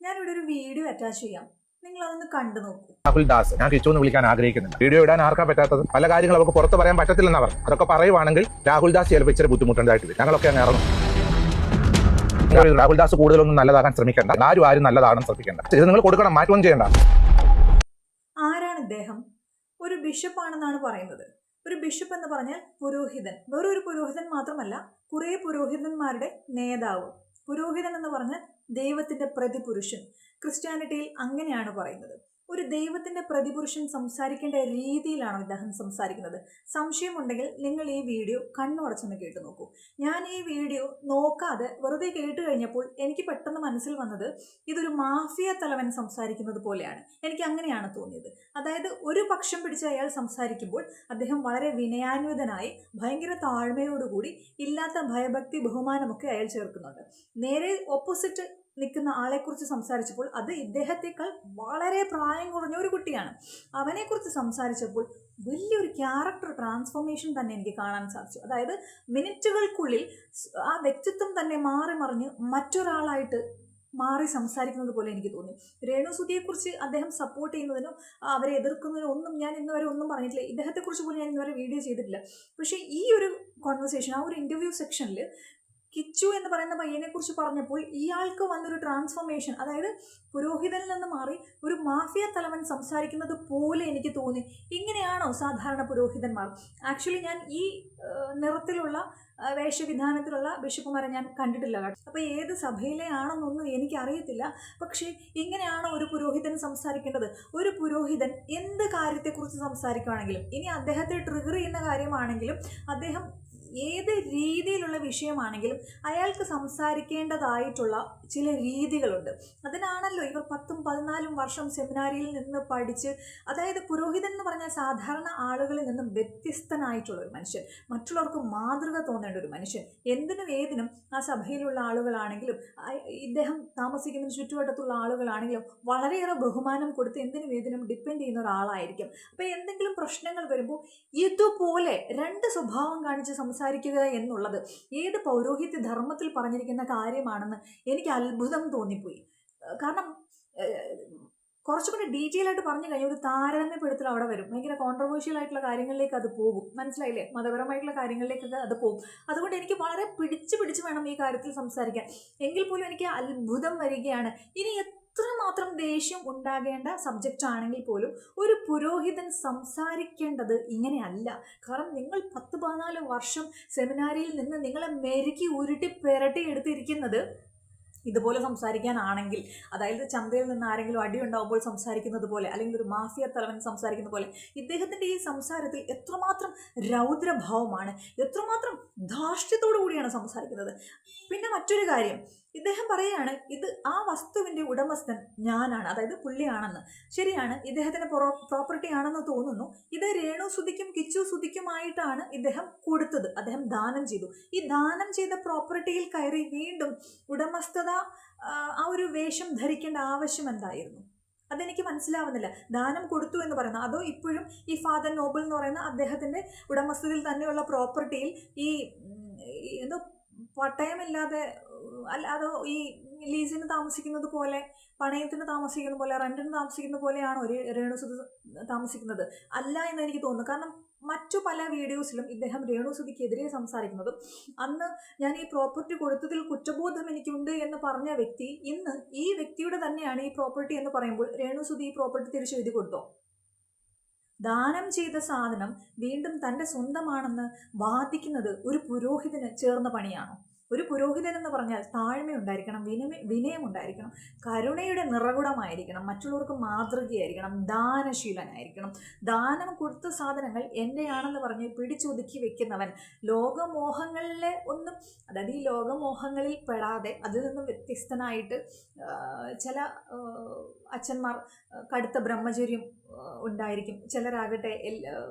ഞാനിവിടെ ഒരു video attach ചെയ്യാം, നിങ്ങൾ അതൊന്ന് കണ്ടു നോക്കൂ. രാഹുൽ ദാസ് ഞാൻ കിച്ചു എന്ന് വിളിക്കാൻ ആഗ്രഹിക്കുന്നില്ല. വീഡിയോ ഇടാൻ ആർക്കാ പറ്റാത്തത്? പല കാര്യങ്ങൾ അവർക്ക് പുറത്ത് പറയാൻ പറ്റത്തില്ലെന്നാ പറഞ്ഞു. അതൊക്കെ പറയുവാണെങ്കിൽ രാഹുൽ ദാസ് ചിലപ്പോൾ ഇച്ചിരി ബുദ്ധിമുട്ടുണ്ടായിട്ട് വരും. ഞങ്ങളൊക്കെ അങ്ങ് ഇറങ്ങും. രാഹുൽ ദാസ് കൂടുതലൊന്നും നല്ലതാകാൻ ശ്രമിക്കേണ്ട. ആരും നല്ലതാകാൻ ശ്രമിക്കേണ്ട. ഇത് നിങ്ങൾ കൊടുക്കണം, മാറ്റമൊന്നും ചെയ്യണ്ട. ആരാണ് ഇദ്ദേഹം? ഒരു ബിഷപ്പാണെന്നാണ് പറയുന്നത്. ഒരു ബിഷപ്പ് എന്ന് പറഞ്ഞാൽ പുരോഹിതൻ. വേറൊരു പുരോഹിതൻ മാത്രമല്ല, കുറേ പുരോഹിതന്മാരുടെ നേതാവ്. പുരോഹിതൻ എന്ന് പറഞ്ഞാൽ ദൈവത്തിന്റെ പ്രതിപുരുഷൻ. ക്രിസ്ത്യാനിറ്റിയിൽ അങ്ങനെയാണ് പറയുന്നത്. ഒരു ദൈവത്തിന്റെ പ്രതിപുരുഷൻ സംസാരിക്കേണ്ട രീതിയിലാണോ ഇദ്ദേഹം സംസാരിക്കുന്നത്? സംശയമുണ്ടെങ്കിൽ നിങ്ങൾ ഈ വീഡിയോ കണ്ണുടച്ചൊന്ന് കേട്ടു നോക്കൂ. ഞാൻ ഈ വീഡിയോ നോക്കാതെ വെറുതെ കേട്ട് കഴിഞ്ഞപ്പോൾ എനിക്ക് പെട്ടെന്ന് മനസ്സിൽ വന്നത് ഇതൊരു മാഫിയ തലവൻ സംസാരിക്കുന്നത് പോലെയാണ്. എനിക്ക് അങ്ങനെയാണ് തോന്നിയത്. അതായത് ഒരു പക്ഷം പിടിച്ച് അയാൾ സംസാരിക്കുമ്പോൾ അദ്ദേഹം വളരെ വിനയാന്വിതനായി ഭയങ്കര താഴ്മയോടുകൂടി ഇല്ലാത്ത ഭയഭക്തി ബഹുമാനമൊക്കെ അയാൾ ചേർക്കുന്നുണ്ട്. നേരെ ഓപ്പോസിറ്റ് നിൽക്കുന്ന ആളെക്കുറിച്ച് സംസാരിച്ചപ്പോൾ അത് ഇദ്ദേഹത്തെക്കാൾ വളരെ പ്രായം കുറഞ്ഞ ഒരു കുട്ടിയാണ്. അവനെക്കുറിച്ച് സംസാരിച്ചപ്പോൾ വലിയൊരു ക്യാരക്ടർ ട്രാൻസ്ഫോർമേഷൻ തന്നെ എനിക്ക് കാണാൻ സാധിച്ചു. അതായത് മിനിറ്റുകൾക്കുള്ളിൽ ആ വ്യക്തിത്വം തന്നെ മാറി മറിഞ്ഞ് മറ്റൊരാളായിട്ട് മാറി സംസാരിക്കുന്നത് പോലെ എനിക്ക് തോന്നി. രേണുസുധിയെക്കുറിച്ച് അദ്ദേഹം സപ്പോർട്ട് ചെയ്യുന്നതിനോ അവരെ എതിർക്കുന്നതിനോ ഒന്നും ഞാൻ ഇന്നുവരെ ഒന്നും പറഞ്ഞിട്ടില്ല. ഇദ്ദേഹത്തെക്കുറിച്ച് പോലും ഞാൻ ഇന്നുവരെ വീഡിയോ ചെയ്തിട്ടില്ല. പക്ഷേ ഈ ഒരു കോൺവെർസേഷൻ, ആ ഒരു ഇൻ്റർവ്യൂ സെക്ഷനിൽ കിച്ചു എന്ന് പറയുന്ന പയ്യനെ കുറിച്ച് പറഞ്ഞപ്പോൾ ഇയാൾക്ക് വന്നൊരു ട്രാൻസ്ഫോർമേഷൻ, അതായത് പുരോഹിതനിൽ നിന്ന് മാറി ഒരു മാഫിയ തലവൻ സംസാരിക്കുന്നത് പോലെ എനിക്ക് തോന്നി. ഇങ്ങനെയാണോ സാധാരണ പുരോഹിതന്മാർ? ആക്ച്വലി ഞാൻ ഈ നിറത്തിലുള്ള വേഷവിധാനത്തിലുള്ള ബിഷപ്പുമാരെ ഞാൻ കണ്ടിട്ടില്ല. അപ്പോൾ ഏത് സഭയിലെ ആണെന്നൊന്നും എനിക്കറിയത്തില്ല. പക്ഷേ ഇങ്ങനെയാണോ ഒരു പുരോഹിതൻ സംസാരിക്കേണ്ടത്? ഒരു പുരോഹിതൻ എന്ത് കാര്യത്തെക്കുറിച്ച് സംസാരിക്കുകയാണെങ്കിലും, ഇനി അദ്ദേഹത്തെ ട്രിഗർ ചെയ്യുന്ന കാര്യമാണെങ്കിലും, അദ്ദേഹം ഏത് രീതിയിലുള്ള വിഷയമാണെങ്കിലും അയാൾക്ക് സംസാരിക്കേണ്ടതായിട്ടുള്ള ചില രീതികളുണ്ട്. അതിനാണല്ലോ ഇവർ 10-14 വർഷം സെമിനാരിയിൽ നിന്ന് പഠിച്ച്, അതായത് പുരോഹിതൻ എന്ന് പറഞ്ഞാൽ സാധാരണ ആളുകളിൽ നിന്നും വ്യത്യസ്തനായിട്ടുള്ള ഒരു മനുഷ്യൻ, മറ്റുള്ളവർക്ക് മാതൃക തോന്നേണ്ട ഒരു മനുഷ്യൻ. എന്തിനും ഏതിനും ആ സഭയിലുള്ള ആളുകളാണെങ്കിലും ഇദ്ദേഹം താമസിക്കുന്ന ചുറ്റുവട്ടത്തുള്ള ആളുകളാണെങ്കിലും വളരെയേറെ ബഹുമാനം കൊടുത്ത് എന്തിനും ഏതിനും ഡിപ്പെൻഡ് ചെയ്യുന്ന ഒരാളായിരിക്കും. അപ്പോൾ എന്തെങ്കിലും പ്രശ്നങ്ങൾ വരുമ്പോൾ ഇതുപോലെ രണ്ട് സ്വഭാവം കാണിച്ച് സംസാരിക്കുക എന്നുള്ളത് ഏത് പൗരോഹിത്യ ധർമ്മത്തിൽ പറഞ്ഞിരിക്കുന്ന കാര്യമാണെന്ന് എനിക്ക് അത്ഭുതം തോന്നിപ്പോയി. കാരണം കുറച്ചുകൂടി ഡീറ്റെയിൽ ആയിട്ട് പറഞ്ഞു കഴിഞ്ഞാൽ ഒരു താരതമ്യപ്പെടുത്തൽ അവിടെ വരും. ഭയങ്കര കോൺട്രവേഴ്ഷ്യൽ ആയിട്ടുള്ള കാര്യങ്ങളിലേക്ക് അത് പോകും. മനസ്സിലായില്ലേ? മതപരമായിട്ടുള്ള കാര്യങ്ങളിലേക്കൊക്കെ അത് പോകും. അതുകൊണ്ട് എനിക്ക് വളരെ പിടിച്ച് വേണം ഈ കാര്യത്തിൽ സംസാരിക്കാൻ. എങ്കിൽ പോലും എനിക്ക് അത്ഭുതം വരികയാണ്. ഇനി എത്രമാത്രം ദേഷ്യം ഉണ്ടാകേണ്ട സബ്ജക്റ്റ് ആണെങ്കിൽ പോലും ഒരു പുരോഹിതൻ സംസാരിക്കേണ്ടത് ഇങ്ങനെയല്ല. കാരണം നിങ്ങൾ 10-14 വർഷം സെമിനാരിയിൽ നിന്ന് നിങ്ങളെ മെരുക്കി ഉരുട്ടി പെരട്ടി എടുത്തിരിക്കുന്നത് ഇതുപോലെ സംസാരിക്കാനാണെങ്കിൽ, അതായത് ചന്തയിൽ നിന്ന് ആരെങ്കിലും അടി ഉണ്ടാകുമ്പോൾ സംസാരിക്കുന്നത് പോലെ, അല്ലെങ്കിൽ ഒരു മാഫിയ തലവൻ സംസാരിക്കുന്ന പോലെ, ഇദ്ദേഹത്തിൻ്റെ ഈ സംസാരത്തിൽ എത്രമാത്രം രൗദ്രഭാവമാണ്, എത്രമാത്രം ധാർഷ്ട്യത്തോടു കൂടിയാണ് സംസാരിക്കുന്നത്. പിന്നെ മറ്റൊരു കാര്യം, ഇദ്ദേഹം പറയുകയാണ് ഇത് ആ വസ്തുവിൻ്റെ ഉടമസ്ഥൻ ഞാനാണ്, അതായത് പുള്ളിയാണെന്ന്. ശരിയാണ്, ഇദ്ദേഹത്തിന് പ്രോപ്പർട്ടി ആണെന്ന് തോന്നുന്നു. ഇത് രേണുസുധിക്കും കിച്ചു സുധിക്കുമായിട്ടാണ് ഇദ്ദേഹം കൊടുത്തത്. അദ്ദേഹം ദാനം ചെയ്തു. ഈ ദാനം ചെയ്ത പ്രോപ്പർട്ടിയിൽ കയറി വീണ്ടും ഉടമസ്ഥത ആ ഒരു വേഷം ധരിക്കേണ്ട ആവശ്യം എന്തായിരുന്നു? അതെനിക്ക് മനസ്സിലാവുന്നില്ല. ദാനം കൊടുത്തു എന്ന് പറയുന്നത്, അതോ ഇപ്പോഴും ഈ ഫാദർ നോബിൾ എന്ന് പറയുന്ന അദ്ദേഹത്തിൻ്റെ ഉടമസ്ഥതയിൽ തന്നെയുള്ള പ്രോപ്പർട്ടിയിൽ ഈ എന്തോ പട്ടയമില്ലാതെ അതോ ഈ ലീസിന് താമസിക്കുന്നത് പോലെ, പണയത്തിന് താമസിക്കുന്ന പോലെ, റെന്റിന് താമസിക്കുന്ന പോലെയാണോ ഒരു രേണുസുധി താമസിക്കുന്നത്? അല്ല എന്ന് എനിക്ക് തോന്നുന്നു. കാരണം മറ്റു പല വീഡിയോസിലും ഇദ്ദേഹം രേണുസുധിക്കെതിരെ സംസാരിക്കുന്നതും, അന്ന് ഞാൻ ഈ പ്രോപ്പർട്ടി കൊടുത്തതിൽ കുറ്റബോധം എനിക്കുണ്ട് എന്ന് പറഞ്ഞ വ്യക്തി ഇന്ന് ഈ വ്യക്തിയുടെ തന്നെയാണ് ഈ പ്രോപ്പർട്ടി എന്ന് പറയുമ്പോൾ രേണുസുധി ഈ പ്രോപ്പർട്ടി തിരിച്ചെഴുതി കൊടുത്തോ? ദാനം ചെയ്ത സാധനം വീണ്ടും തൻ്റെ സ്വന്തമാണെന്ന് വാദിക്കുന്നത് ഒരു പുരോഹിതന് ചേർന്ന പണിയാണോ? ഒരു പുരോഹിതൻ എന്ന് പറഞ്ഞാൽ താഴ്മയുണ്ടായിരിക്കണം, വിനയമുണ്ടായിരിക്കണം, കരുണയുടെ നിറകുടമായിരിക്കണം, മറ്റുള്ളവർക്ക് മാതൃകയായിരിക്കണം, ദാനശീലനായിരിക്കണം. ദാനം കൊടുത്ത സാധനങ്ങൾ എൻ്റെയാണെന്ന് പറഞ്ഞ് പിടിച്ചൊതുക്കി വെക്കുന്നവൻ ലോകമോഹങ്ങളിലെ ഒന്നും, അതായത് ഈ ലോകമോഹങ്ങളിൽ പെടാതെ അതിൽ നിന്നും വ്യത്യസ്തനായിട്ട് ചില അച്ഛന്മാർ കടുത്ത ബ്രഹ്മചര്യം ഉണ്ടായിരിക്കും. ചിലരാകട്ടെ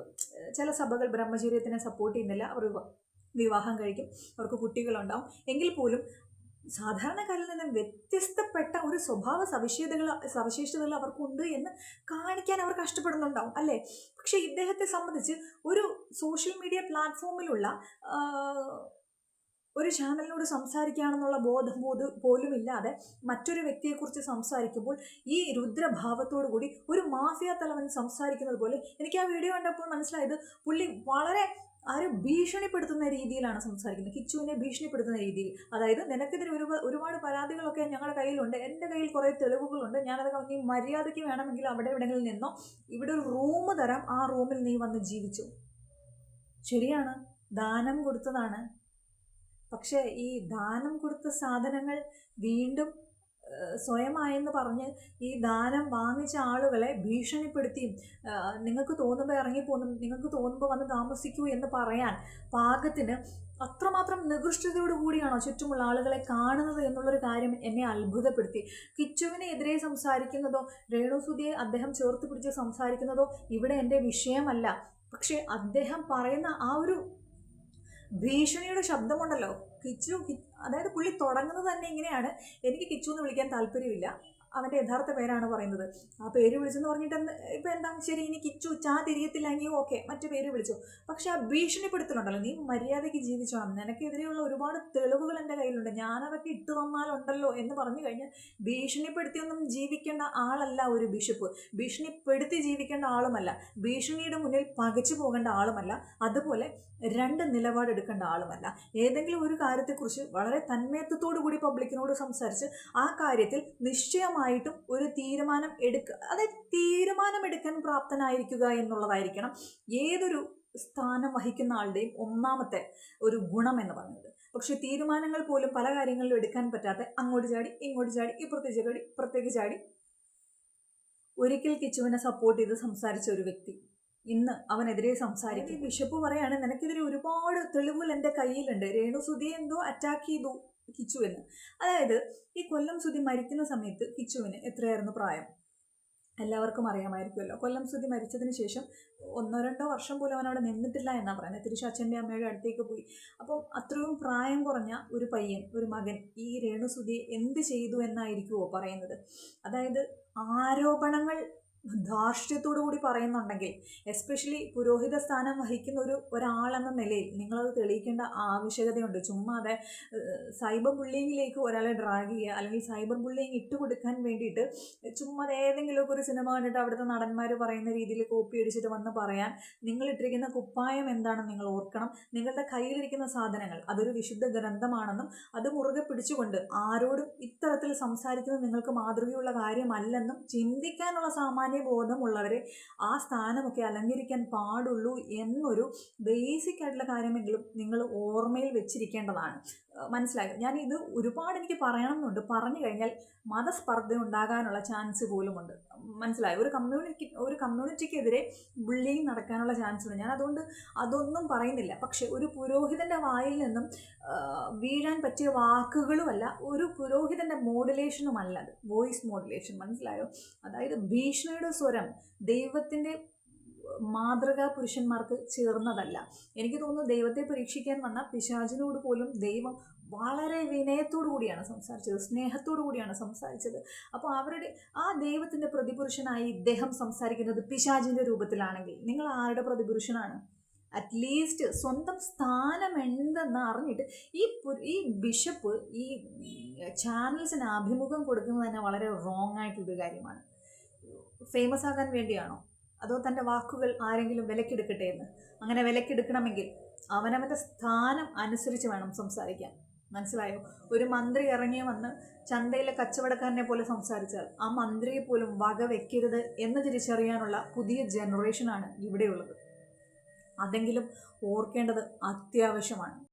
ചില സഭകൾ ബ്രഹ്മചര്യത്തിനെ സപ്പോർട്ട് ചെയ്യുന്നില്ല, അവർ വിവാഹം കഴിക്കും, അവർക്ക് കുട്ടികളുണ്ടാവും. എങ്കിൽ പോലും സാധാരണക്കാരിൽ നിന്ന് വ്യത്യസ്തപ്പെട്ട ഒരു സ്വഭാവ സവിശേഷതകൾ അവർക്കുണ്ട് എന്ന് കാണിക്കാൻ അവർ കഷ്ടപ്പെടുന്നുണ്ടാവും, അല്ലേ? പക്ഷെ ഇദ്ദേഹത്തെ സംബന്ധിച്ച് ഒരു സോഷ്യൽ മീഡിയ പ്ലാറ്റ്ഫോമിലുള്ള ഒരു ചാനലിനോട് സംസാരിക്കുകയാണെന്നുള്ള ബോധം പോലും ഇല്ലാതെ മറ്റൊരു വ്യക്തിയെക്കുറിച്ച് സംസാരിക്കുമ്പോൾ ഈ രുദ്രഭാവത്തോടു കൂടി ഒരു മാഫിയ തലവൻ സംസാരിക്കുന്നത് പോലെ എനിക്ക് ആ വീഡിയോ കണ്ടപ്പോൾ മനസ്സിലായത് പുള്ളി വളരെ ഭീഷണിപ്പെടുത്തുന്ന രീതിയിലാണ് സംസാരിക്കുന്നത്. കിച്ചുവിനെ ഭീഷണിപ്പെടുത്തുന്ന രീതിയിൽ. അതായത് നിനക്കെതിരെ ഒരുപാട് പരാതികളൊക്കെ ഞങ്ങളുടെ കയ്യിലുണ്ട്, എൻ്റെ കയ്യിൽ കുറേ തെളിവുകളുണ്ട്, ഞാനതൊക്കെ നീ മര്യാദയ്ക്ക് വേണമെങ്കിൽ അവിടെ എവിടെയെങ്കിലും നിന്നോ, ഇവിടെ ഒരു റൂം തരാം, ആ റൂമിൽ നീ വന്ന് ജീവിച്ചു. ശരിയാണ്, ദാനം കൊടുത്തതാണ്. പക്ഷേ ഈ ദാനം കൊടുത്ത സാധനങ്ങൾ വീണ്ടും സ്വയമായെന്ന് പറഞ്ഞ് ഈ ദാനം വാങ്ങിച്ച ആളുകളെ ഭീഷണിപ്പെടുത്തിയും നിങ്ങൾക്ക് തോന്നുമ്പോൾ ഇറങ്ങിപ്പോന്നും, നിങ്ങൾക്ക് തോന്നുമ്പോൾ വന്ന് താമസിക്കൂ എന്ന് പറയാൻ പാകത്തിന് അത്രമാത്രം നികൃഷ്ടതയോടു കൂടിയാണോ ചുറ്റുമുള്ള ആളുകളെ കാണുന്നത് എന്നുള്ളൊരു കാര്യം എന്നെ അത്ഭുതപ്പെടുത്തി. കിച്ചുവിനെ എതിരെ സംസാരിക്കുന്നതോ രേണുസുധിയെ അദ്ദേഹം ചേർത്ത് പിടിച്ച് സംസാരിക്കുന്നതോ ഇവിടെ എൻ്റെ വിഷയമല്ല. പക്ഷേ അദ്ദേഹം പറയുന്ന ആ ഒരു ഭീഷണിയുടെ ശബ്ദമുണ്ടല്ലോ, അതായത് പുള്ളി തുടങ്ങുന്നത് തന്നെ ഇങ്ങനെയാണ്: എനിക്ക് കിച്ചു എന്ന് വിളിക്കാൻ താല്പര്യമില്ല, അവൻ്റെ യഥാർത്ഥ പേരാണ് പറയുന്നത്. ആ പേര് വിളിച്ചെന്ന് പറഞ്ഞിട്ട് ഇപ്പം എന്താ, ശരി, ഇനി കിച്ചു ചാ തിരിയത്തില്ലെങ്കിൽ ഓക്കെ, മറ്റു പേര് വിളിച്ചു. പക്ഷെ ആ ഭീഷണിപ്പെടുത്തലുണ്ടല്ലോ, നീ മര്യാദയ്ക്ക് ജീവിച്ചോണം, നിനക്കെതിരെയുള്ള ഒരുപാട് തെളിവുകൾ എൻ്റെ കയ്യിലുണ്ട്, ഞാനതൊക്കെ ഇട്ട് തന്നാലുണ്ടല്ലോ എന്ന് പറഞ്ഞു കഴിഞ്ഞാൽ ഭീഷണിപ്പെടുത്തിയൊന്നും ജീവിക്കേണ്ട ആളല്ല ഒരു ബിഷപ്പ്. ഭീഷണിപ്പെടുത്തി ജീവിക്കേണ്ട ആളുമല്ല, ഭീഷണിയുടെ മുന്നിൽ പകച്ചു പോകേണ്ട ആളുമല്ല, അതുപോലെ രണ്ട് നിലപാടെടുക്കേണ്ട ആളുമല്ല. ഏതെങ്കിലും ഒരു കാര്യത്തെക്കുറിച്ച് വളരെ തന്മയത്വത്തോടു കൂടി പബ്ലിക്കിനോട് സംസാരിച്ച് ആ കാര്യത്തിൽ നിശ്ചയമായിട്ടും ഒരു തീരുമാനം അതായത് തീരുമാനമെടുക്കാൻ പ്രാപ്തനായിരിക്കുക എന്നുള്ളതായിരിക്കണം ഏതൊരു സ്ഥാനം വഹിക്കുന്ന ആളുടെയും ഒന്നാമത്തെ ഒരു ഗുണം എന്ന് പറയുന്നത്. പക്ഷെ തീരുമാനങ്ങൾ പോലും പല കാര്യങ്ങളിലും എടുക്കാൻ പറ്റാത്ത, അങ്ങോട്ട് ചാടി ഇങ്ങോട്ട് ചാടി ഇപ്പുറത്തേക്ക് ചാടി ഒരിക്കൽ കിച്ചുവിനെ സപ്പോർട്ട് ചെയ്ത് സംസാരിച്ച ഒരു വ്യക്തി ഇന്ന് അവനെതിരെ സംസാരിക്കും. ബിഷപ്പ് പറയാണ്, നിനക്കെതിരെ ഒരുപാട് തെളിവുകൾ എൻ്റെ കയ്യിലുണ്ട്, രേണുസുധിയെ എന്തോ അറ്റാക്ക് ചെയ്തു കിച്ചുവിന്. അതായത് ഈ കൊല്ലം സുധി മരിക്കുന്ന സമയത്ത് കിച്ചുവിന് എത്രയായിരുന്നു പ്രായം? എല്ലാവർക്കും അറിയാമായിരിക്കുമല്ലോ. കൊല്ലം സുധി മരിച്ചതിന് ശേഷം 1-2 വർഷം പോലും അവൻ അവിടെ നിന്നിട്ടില്ല എന്നാണ് പറയുന്നത്. തിരിച്ച് അച്ഛൻ്റെ അമ്മയുടെ അടുത്തേക്ക് പോയി. അപ്പം അത്രയും പ്രായം കുറഞ്ഞ ഒരു പയ്യൻ, ഒരു മകൻ ഈ രേണുസുധിയെ എന്ത് ചെയ്തു എന്നായിരിക്കുമോ പറയുന്നത്? അതായത് ആരോപണങ്ങൾ ധാർഷ്ട്യത്തോടു കൂടി പറയുന്നുണ്ടെങ്കിൽ, എസ്പെഷ്യലി പുരോഹിത സ്ഥാനം വഹിക്കുന്ന ഒരാളെന്ന നിലയിൽ നിങ്ങളത് തെളിയിക്കേണ്ട ആവശ്യകതയുണ്ട്. ചുമ്മാതെ സൈബർ ബുള്ളിങ്ങിലേക്ക് ഒരാളെ ഡ്രാഗ് ചെയ്യുക, അല്ലെങ്കിൽ സൈബർ ബുള്ളിങ് ഇട്ടുകൊടുക്കാൻ വേണ്ടിയിട്ട് ചുമ്മാതെ ഏതെങ്കിലുമൊക്കെ ഒരു സിനിമ കണ്ടിട്ട് അവിടുത്തെ നടന്മാർ പറയുന്ന രീതിയിൽ കോപ്പി അടിച്ചിട്ട് വന്ന് പറയാൻ, നിങ്ങളിട്ടിരിക്കുന്ന കുപ്പായം എന്താണെന്ന് നിങ്ങൾ ഓർക്കണം. നിങ്ങളുടെ കയ്യിലിരിക്കുന്ന സാധനങ്ങൾ അതൊരു വിശുദ്ധ ഗ്രന്ഥമാണെന്നും അത് മുറുകെ പിടിച്ചുകൊണ്ട് ആരോടും ഇത്തരത്തിൽ സംസാരിക്കുന്നത് നിങ്ങൾക്ക് മാതൃകയുള്ള കാര്യമല്ലെന്നും ചിന്തിക്കാനുള്ള സാമാന്യ ബോധമുള്ളവരെ ആ സ്ഥാനമൊക്കെ അലങ്കരിക്കാൻ പാടുള്ളൂ എന്നൊരു ബേസിക് ആയിട്ടുള്ള കാര്യമെങ്കിലും നിങ്ങൾ ഓർമ്മയിൽ വെച്ചിരിക്കേണ്ടതാണ്. മനസ്സിലായോ? ഞാൻ ഇത് ഒരുപാട് എനിക്ക് പറയണമെന്നുണ്ട്. പറഞ്ഞു കഴിഞ്ഞാൽ മതസ്പർദ്ധ ഉണ്ടാകാനുള്ള ചാൻസ് പോലുമുണ്ട്. മനസ്സിലായോ? ഒരു കമ്മ്യൂണിറ്റിക്കെതിരെ ബുള്ളിങ് നടക്കാനുള്ള ചാൻസ് ഉണ്ട്. ഞാൻ അതുകൊണ്ട് അതൊന്നും പറയുന്നില്ല. പക്ഷെ ഒരു പുരോഹിതൻ്റെ വായിൽ നിന്നും വീഴാൻ പറ്റിയ വാക്കുകളുമല്ല, ഒരു പുരോഹിതൻ്റെ മോഡുലേഷനുമല്ല അത്, വോയിസ് മോഡുലേഷൻ. മനസ്സിലായോ? അതായത് ഭീഷണിയുടെ സ്വരം ദൈവത്തിൻ്റെ മാതൃകാ പുരുഷന്മാർക്ക് ചേർന്നതല്ല. എനിക്ക് തോന്നുന്നു ദൈവത്തെ പരീക്ഷിക്കാൻ വന്ന പിശാചിനോട് പോലും ദൈവം വളരെ വിനയത്തോടു കൂടിയാണ് സംസാരിച്ചത്, സ്നേഹത്തോടു കൂടിയാണ് സംസാരിച്ചത്. അപ്പോൾ ആ ദൈവത്തിൻ്റെ പ്രതിപുരുഷനായി ഇദ്ദേഹം സംസാരിക്കുന്നത് പിശാചിൻ്റെ രൂപത്തിലാണെങ്കിൽ നിങ്ങൾ ആരുടെ പ്രതിപുരുഷനാണ്? അറ്റ്ലീസ്റ്റ് സ്വന്തം സ്ഥാനം എന്തെന്ന് അറിഞ്ഞിട്ട് ഈ ബിഷപ്പ് ഈ ചാനൽസിന് അഭിമുഖം കൊടുക്കുന്നത് തന്നെ വളരെ റോങ് ആയിട്ടൊരു കാര്യമാണ്. ഫേമസ് ആകാൻ വേണ്ടിയാണോ? അതോ തൻ്റെ വാക്കുകൾ ആരെങ്കിലും വിലക്കെടുക്കട്ടെ എന്ന്? അങ്ങനെ വിലക്കെടുക്കണമെങ്കിൽ അവനവൻ്റെ സ്ഥാനം അനുസരിച്ച് വേണം സംസാരിക്കാൻ. മനസ്സിലായോ? ഒരു മന്ത്രി ഇറങ്ങി വന്ന് ചന്തയിലെ കച്ചവടക്കാരനെ പോലെ സംസാരിച്ചാൽ ആ മന്ത്രിയെ പോലും വക വെക്കരുത് എന്ന് തിരിച്ചറിയാനുള്ള പുതിയ ജനറേഷനാണ് ഇവിടെയുള്ളത്. അതെങ്കിലും ഓർക്കേണ്ടത് അത്യാവശ്യമാണ്.